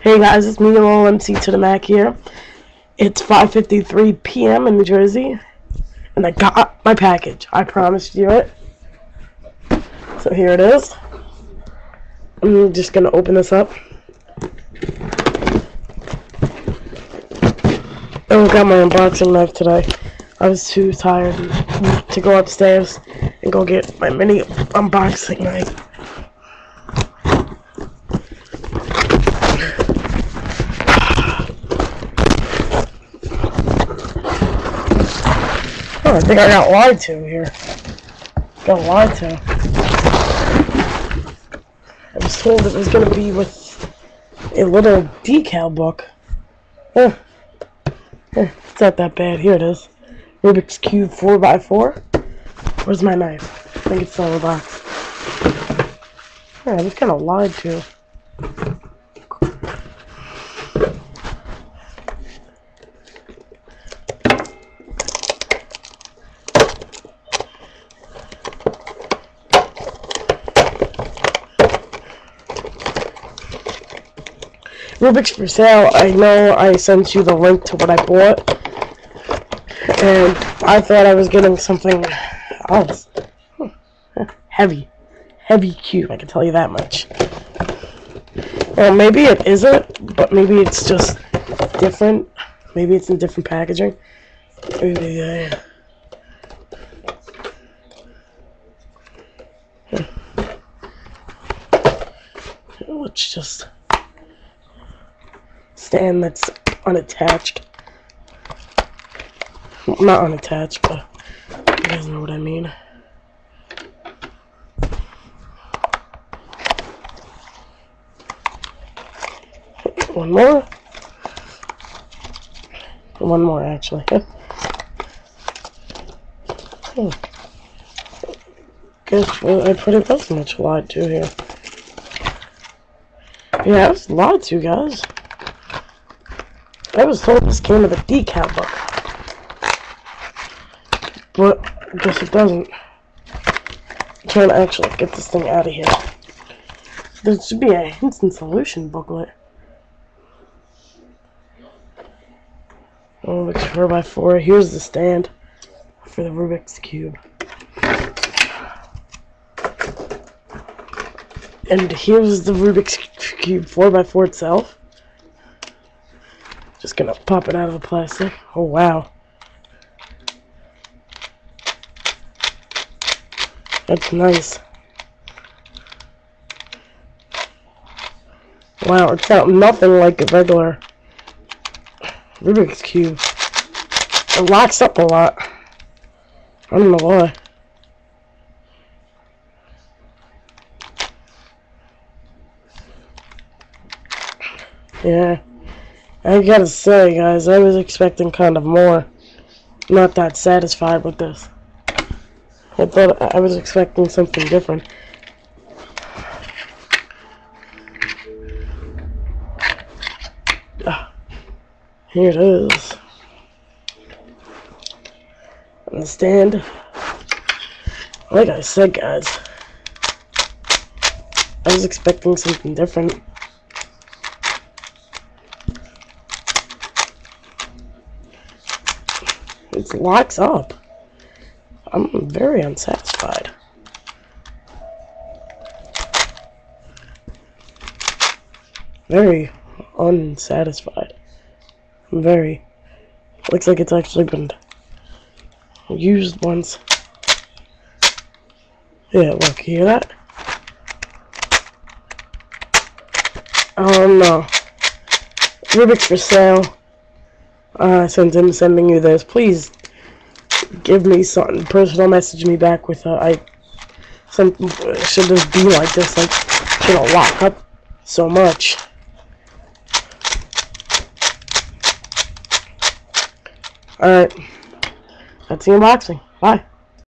Hey guys, it's me, lilmctadamac here. It's 5:53 p.m. in New Jersey, and I got my package. I promised you it. So here it is. I'm just gonna open this up. I don't got my unboxing knife today. I was too tired to go upstairs and go get my mini unboxing knife. Oh, I think I got lied to here. Got lied to. I was told it was going to be with a little decal book. It's not that bad. Here it is. Rubik's Cube 4x4. Where's my knife? I think it's still in the box. Yeah, I was kind of lied to. Rubik's for sale. I know I sent you the link to what I bought, and I thought I was getting something else. Heavy cube, I can tell you that much. Well, maybe it isn't, but maybe it's just different. Maybe it's in different packaging. Maybe, let's just stand that's unattached. Not unattached, but you guys know what I mean. One more. One more, actually. Guess what? I pretty much lied to here. Yeah, I was lied to, guys. I was told this came with a decal book, but I guess it doesn't. I'm trying to actually get this thing out of here. There should be an instant solution booklet. Oh, it's 4x4. Here's the stand for the Rubik's Cube. And here's the Rubik's Cube 4x4 itself. Just gonna pop it out of the plastic. Oh wow. That's nice. Wow, it's not nothing like a regular Rubik's Cube. It locks up a lot. I don't know why. Yeah. I gotta say, guys, I was expecting kind of more. Not that satisfied with this. I thought I was expecting something different. Here it is. And the stand. Like I said, guys, I was expecting something different. It locks up. I'm very unsatisfied. Very unsatisfied. Very. Looks like it's actually been used once. Yeah, look, hear that? No. Rubik's for sale. Since I'm sending you this, please give me something. Personal message me back with something. Should this be like this? Like, shouldn't lock up so much. Alright, that's the unboxing. Bye.